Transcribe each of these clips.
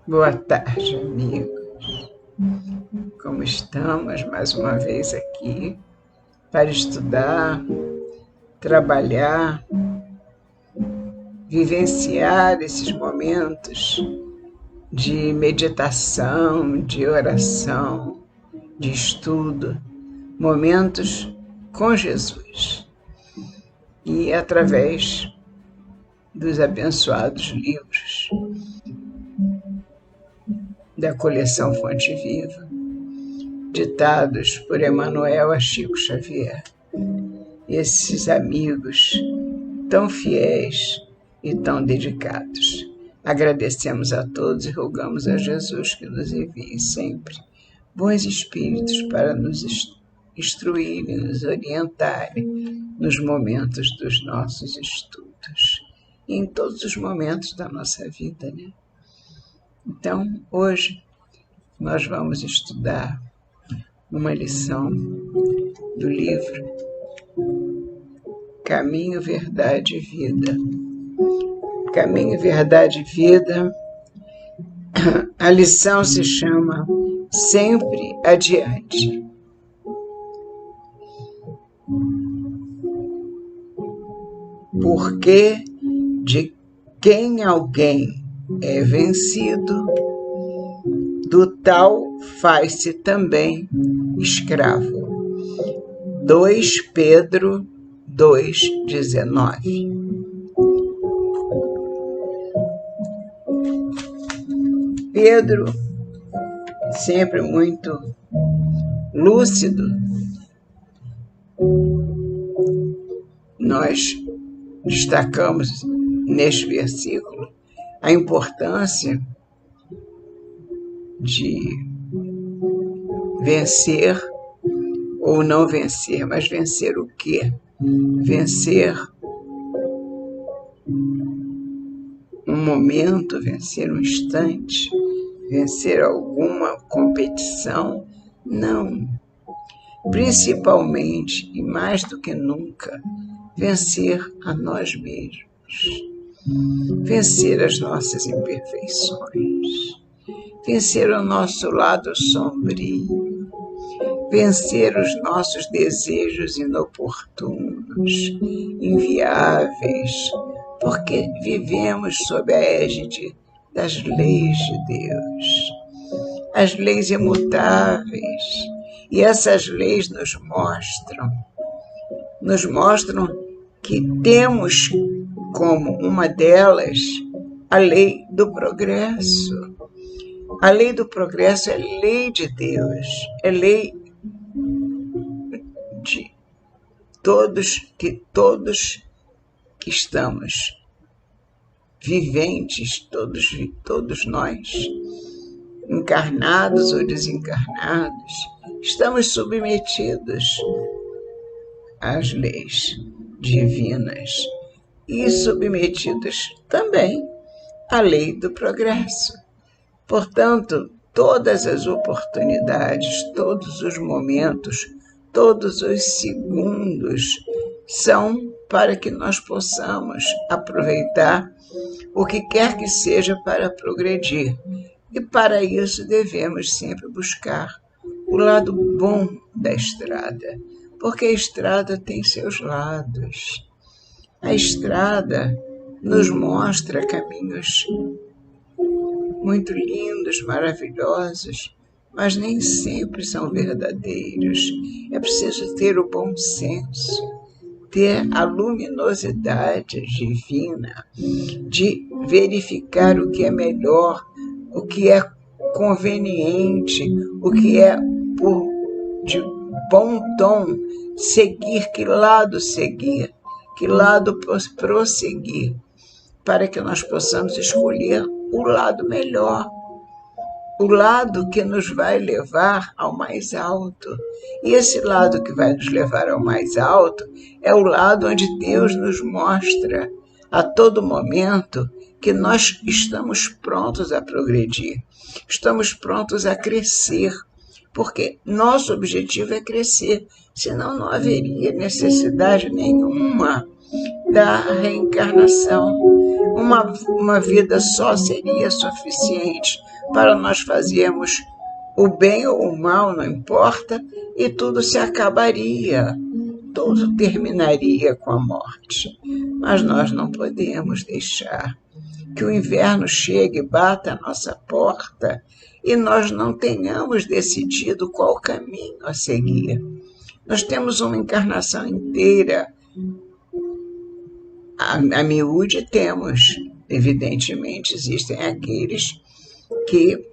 Boa tarde, amigos. Como estamos mais uma vez aqui para estudar, trabalhar, vivenciar esses momentos de meditação, de oração, de estudo, momentos com Jesus. E através dos abençoados livros da coleção Fonte Viva, ditados por Emmanuel a Chico Xavier. Esses amigos tão fiéis e tão dedicados. Agradecemos a todos e rogamos a Jesus que nos envie sempre bons espíritos para nos instruírem, nos orientarem nos momentos dos nossos estudos e em todos os momentos da nossa vida, né? Então, hoje, nós vamos estudar uma lição do livro Caminho, Verdade e Vida. Caminho, Verdade e Vida. A lição se chama Sempre Adiante. Porque de quem alguém é vencido, do tal faz-se também escravo. 2 Pedro 2,19. Pedro, sempre muito lúcido, nós destacamos neste versículo a importância de vencer ou não vencer, mas vencer o quê? Vencer um momento, vencer um instante, vencer alguma competição? Não. Principalmente, e mais do que nunca, vencer a nós mesmos. Vencer as nossas imperfeições. Vencer o nosso lado sombrio, vencer os nossos desejos inoportunos, inviáveis, porque vivemos sob a égide das leis de Deus, as leis imutáveis, e essas leis nos mostram que temos como uma delas a lei do progresso. A lei do progresso é lei de Deus, é lei de todos que estamos viventes, todos nós, encarnados ou desencarnados, estamos submetidos às leis divinas e submetidos também à lei do progresso. Portanto, todas as oportunidades, todos os momentos, todos os segundos são para que nós possamos aproveitar o que quer que seja para progredir. E para isso devemos sempre buscar o lado bom da estrada, porque a estrada tem seus lados. A estrada nos mostra caminhos muito lindos, maravilhosos, mas nem sempre são verdadeiros. É preciso ter o bom senso, ter a luminosidade divina de verificar o que é melhor, o que é conveniente, o que é de bom tom, seguir, que lado prosseguir, para que nós possamos escolher o lado melhor, o lado que nos vai levar ao mais alto. E esse lado que vai nos levar ao mais alto é o lado onde Deus nos mostra a todo momento que nós estamos prontos a progredir, estamos prontos a crescer, porque nosso objetivo é crescer, senão não haveria necessidade nenhuma da reencarnação. uma vida só seria suficiente para nós fazermos o bem ou o mal, não importa, e tudo se acabaria, tudo terminaria com a morte. Mas nós não podemos deixar que o inverno chegue e bata à nossa porta e nós não tenhamos decidido qual caminho a seguir. Nós temos uma encarnação inteira. A miúde temos, evidentemente, existem aqueles que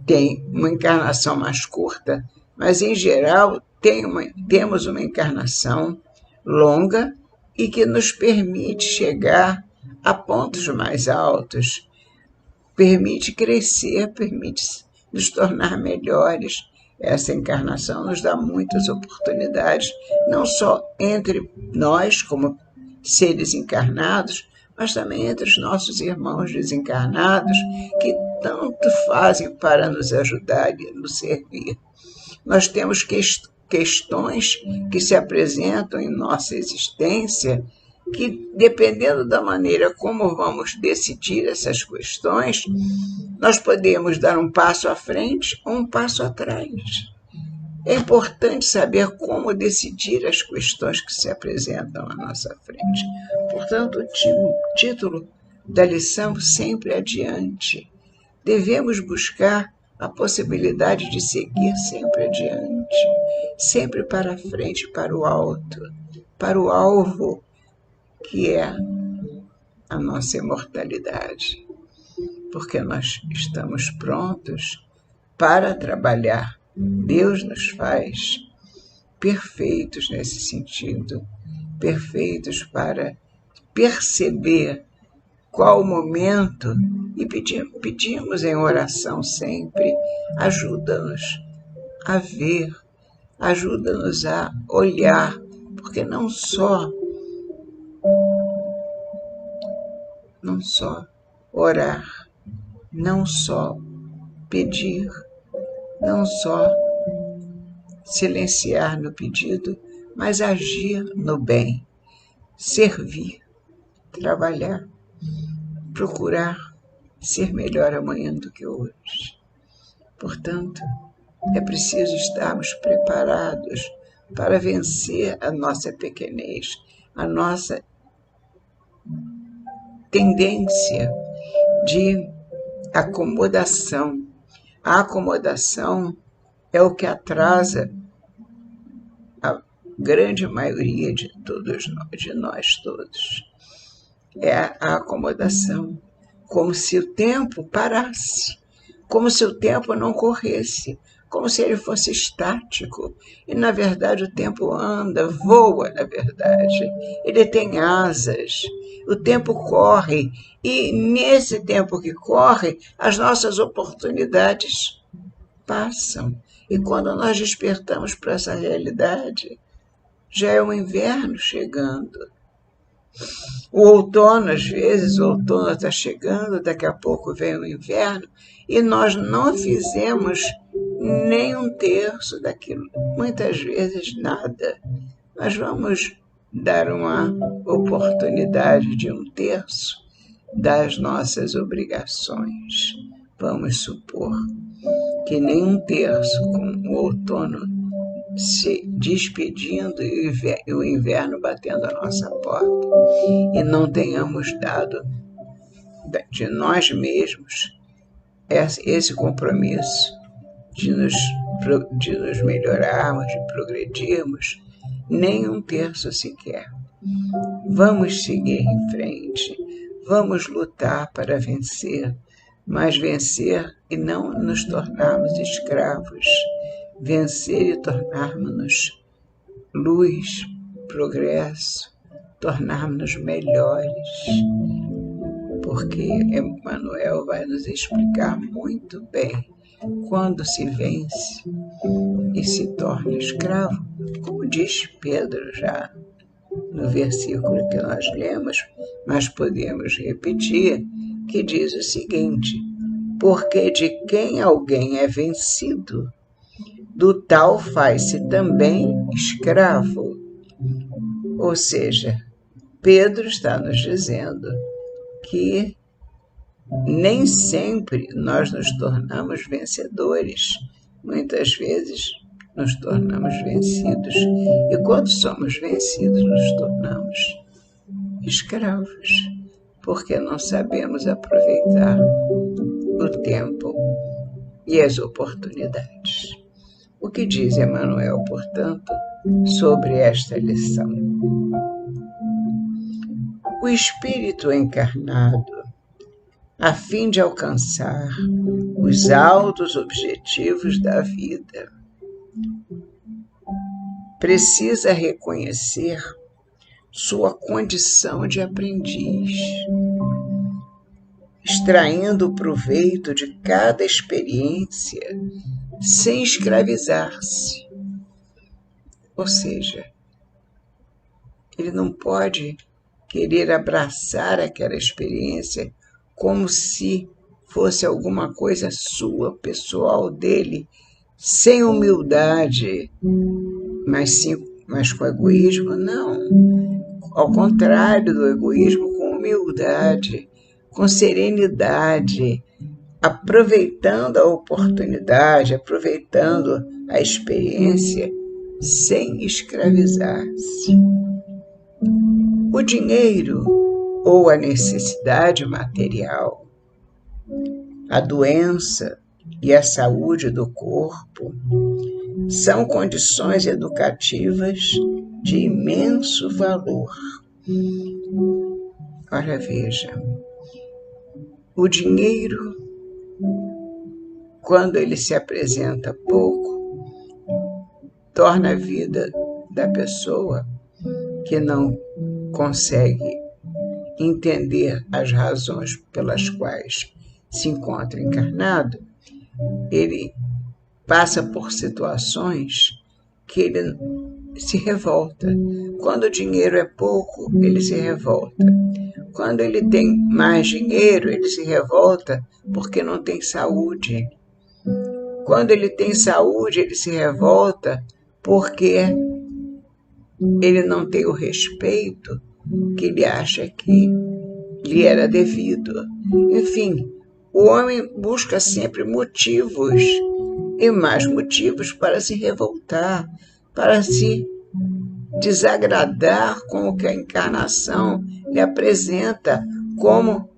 têm uma encarnação mais curta, mas, em geral, temos uma encarnação longa e que nos permite chegar a pontos mais altos, permite crescer, permite nos tornar melhores. Essa encarnação nos dá muitas oportunidades, não só entre nós, como seres encarnados, mas também entre os nossos irmãos desencarnados, que tanto fazem para nos ajudar e nos servir. Nós temos questões que se apresentam em nossa existência que, dependendo da maneira como vamos decidir essas questões, nós podemos dar um passo à frente ou um passo atrás. É importante saber como decidir as questões que se apresentam à nossa frente. Portanto, o título da lição sempre adiante. Devemos buscar a possibilidade de seguir sempre adiante, sempre para frente, para o alto, para o alvo que é a nossa imortalidade, porque nós estamos prontos para trabalhar. Deus nos faz perfeitos nesse sentido, perfeitos para perceber qual o momento, e pedimos em oração sempre, ajuda-nos a ver, ajuda-nos a olhar, porque não só orar, não só pedir, não só silenciar no pedido, mas agir no bem, servir, trabalhar, procurar ser melhor amanhã do que hoje. Portanto, é preciso estarmos preparados para vencer a nossa pequenez, a nossa tendência de acomodação. A acomodação é o que atrasa a grande maioria de nós todos. É a acomodação, como se o tempo parasse, como se o tempo não corresse, como se ele fosse estático. E, na verdade, o tempo anda, voa, na verdade. Ele tem asas. O tempo corre. E, nesse tempo que corre, as nossas oportunidades passam. E, quando nós despertamos para essa realidade, já é o inverno chegando. O outono, às vezes, o outono está chegando, daqui a pouco vem o inverno, e nós não fizemos nem um terço daquilo, muitas vezes nada. Mas vamos dar uma oportunidade de um terço das nossas obrigações. Vamos supor que nem um terço, com o outono se despedindo e o inverno batendo a nossa porta, e não tenhamos dado de nós mesmos esse compromisso de nos melhorarmos, de progredirmos, nem um terço sequer. Vamos seguir em frente, vamos lutar para vencer, mas vencer e não nos tornarmos escravos, vencer e tornarmos-nos luz, progresso, tornarmos-nos melhores, porque Emmanuel vai nos explicar muito bem quando se vence e se torna escravo, como diz Pedro já no versículo que nós lemos, mas podemos repetir, que diz o seguinte: porque de quem alguém é vencido, do tal faz-se também escravo. Ou seja, Pedro está nos dizendo que nem sempre nós nos tornamos vencedores. Muitas vezes nos tornamos vencidos. E quando somos vencidos, nos tornamos escravos, porque não sabemos aproveitar o tempo e as oportunidades. O que diz Emmanuel, portanto, sobre esta lição? O espírito encarnado, a fim de alcançar os altos objetivos da vida, precisa reconhecer sua condição de aprendiz, extraindo o proveito de cada experiência sem escravizar-se. Ou seja, ele não pode querer abraçar aquela experiência como se fosse alguma coisa sua, pessoal dele, sem humildade, mas com egoísmo, não. Ao contrário do egoísmo, com humildade, com serenidade, aproveitando a oportunidade, aproveitando a experiência, sem escravizar-se. O dinheiro ou a necessidade material, a doença e a saúde do corpo são condições educativas de imenso valor. Ora, veja, o dinheiro, quando ele se apresenta pouco, torna a vida da pessoa que não consegue entender as razões pelas quais se encontra encarnado, ele passa por situações que ele se revolta. Quando o dinheiro é pouco, ele se revolta. Quando ele tem mais dinheiro, ele se revolta porque não tem saúde. Quando ele tem saúde, ele se revolta porque ele não tem o respeito que ele acha que lhe era devido. Enfim, o homem busca sempre motivos e mais motivos para se revoltar, para se desagradar com o que a encarnação lhe apresenta como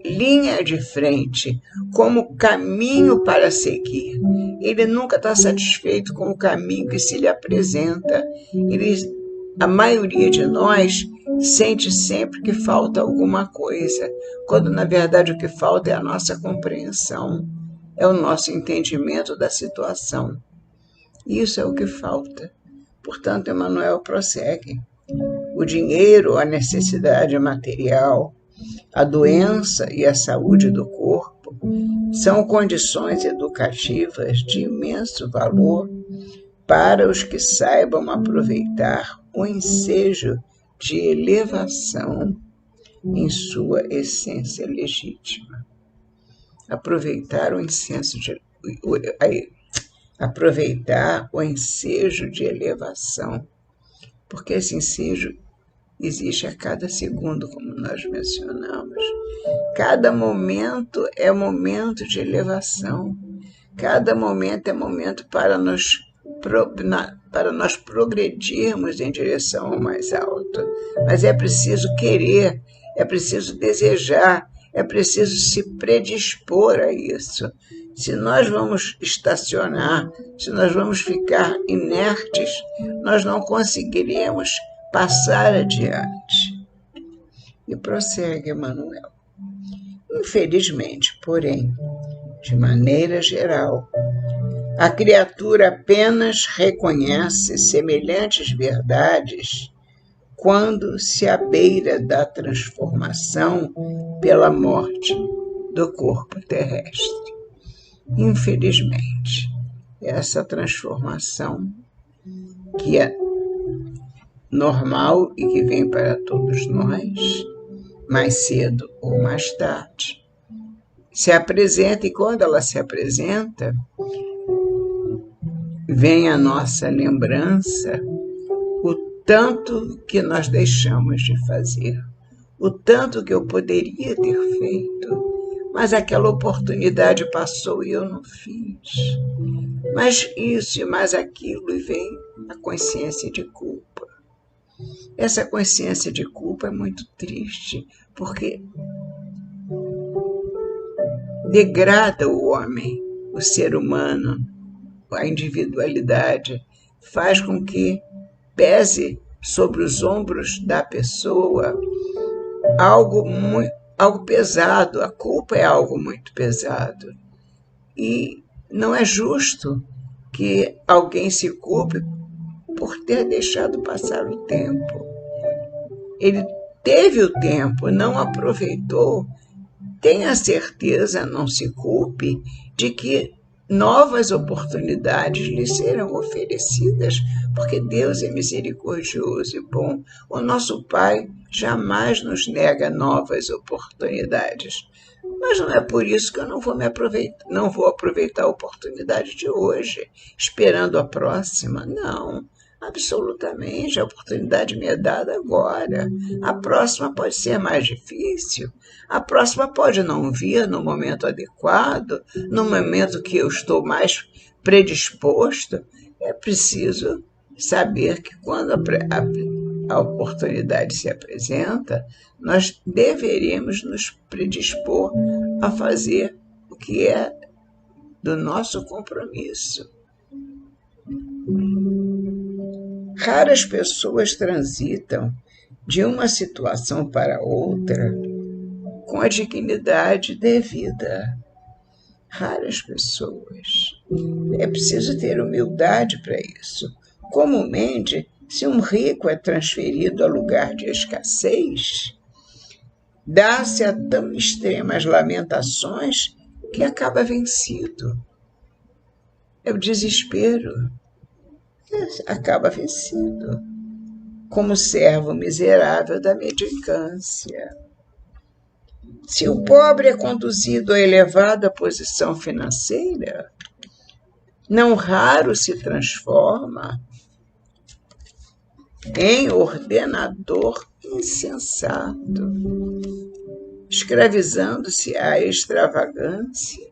linha de frente, como caminho para seguir. Ele nunca está satisfeito com o caminho que se lhe apresenta. A maioria de nós sente sempre que falta alguma coisa, quando na verdade o que falta é a nossa compreensão, é o nosso entendimento da situação. Isso é o que falta. Portanto, Emmanuel prossegue. O dinheiro, a necessidade material, a doença e a saúde do corpo são condições educativas de imenso valor para os que saibam aproveitar o ensejo de elevação em sua essência legítima. Aproveitar o ensejo de elevação, porque esse ensejo existe a cada segundo, como nós mencionamos. Cada momento é momento de elevação, cada momento é momento para nós progredirmos em direção ao mais alto. Mas é preciso querer, é preciso desejar, é preciso se predispor a isso. Se nós vamos estacionar, se nós vamos ficar inertes, nós não conseguiremos passar adiante. E prossegue Emmanuel. Infelizmente, porém, de maneira geral, a criatura apenas reconhece semelhantes verdades quando se abeira da transformação pela morte do corpo terrestre. Infelizmente, essa transformação, que é normal e que vem para todos nós, mais cedo ou mais tarde, se apresenta, e quando ela se apresenta, vem à nossa lembrança o tanto que nós deixamos de fazer, o tanto que eu poderia ter feito, mas aquela oportunidade passou e eu não fiz. Mas isso e mais aquilo, e vem a consciência de culpa. Essa consciência de culpa é muito triste, porque degrada o homem, o ser humano, a individualidade, faz com que pese sobre os ombros da pessoa algo pesado. A culpa é algo muito pesado. E não é justo que alguém se culpe por ter deixado passar o tempo. Ele teve o tempo, não aproveitou. Tenha certeza, não se culpe, de que novas oportunidades lhe serão oferecidas, porque Deus é misericordioso e bom. O nosso Pai jamais nos nega novas oportunidades. Mas não é por isso que eu não vou aproveitar a oportunidade de hoje, esperando a próxima. Não, absolutamente. A oportunidade me é dada agora. A próxima pode ser mais difícil. A próxima pode não vir no momento adequado, no momento que eu estou mais predisposto. É preciso saber que quando a oportunidade se apresenta, nós deveríamos nos predispor a fazer o que é do nosso compromisso. Raras pessoas transitam de uma situação para outra com a dignidade devida. Raras pessoas. É preciso ter humildade para isso. Comumente, se um rico é transferido a lugar de escassez, dá-se a tão extremas lamentações que acaba vencido. É o desespero. Acaba vencido. Como servo miserável da mendicância. Se o pobre é conduzido a elevada posição financeira, não raro se transforma em ordenador insensato, escravizando-se à extravagância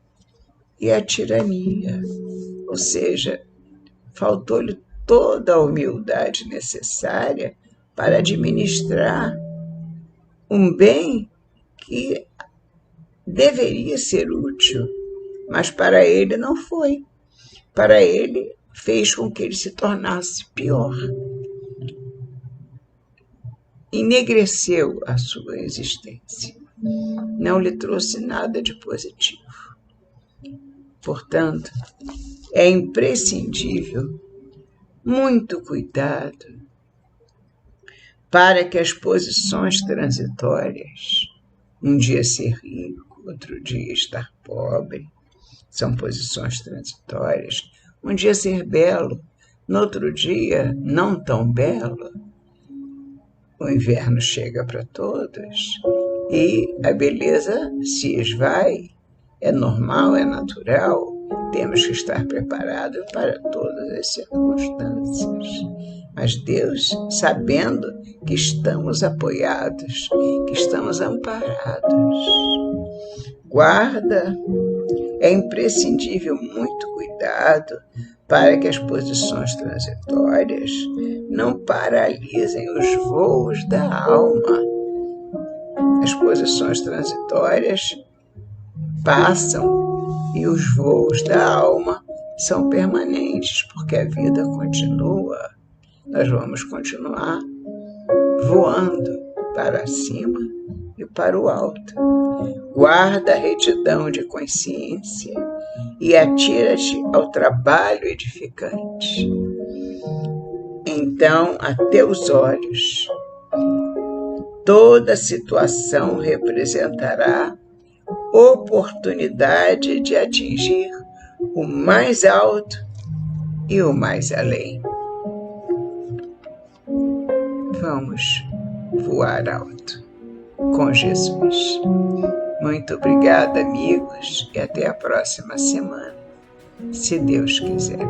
e à tirania. Ou seja, faltou-lhe toda a humildade necessária para administrar um bem que deveria ser útil, mas para ele não foi. Para ele, fez com que ele se tornasse pior. Enegreceu a sua existência. Não lhe trouxe nada de positivo. Portanto, é imprescindível muito cuidado para que as posições transitórias, um dia ser rico, outro dia estar pobre, são posições transitórias, um dia ser belo, no outro dia não tão belo. O inverno chega para todos e a beleza se esvai. É normal, é natural. Temos que estar preparados para todas as circunstâncias. Mas Deus, sabendo que estamos apoiados, que estamos amparados, guarda. É imprescindível muito cuidado para que as posições transitórias não paralisem os voos da alma. As posições transitórias passam e os voos da alma são permanentes, porque a vida continua. Nós vamos continuar voando para cima e para o alto. Guarda a retidão de consciência e atira-te ao trabalho edificante. Então, a teus olhos, toda situação representará oportunidade de atingir o mais alto e o mais além. Vamos voar alto com Jesus. Muito obrigada, amigos, e até a próxima semana, se Deus quiser.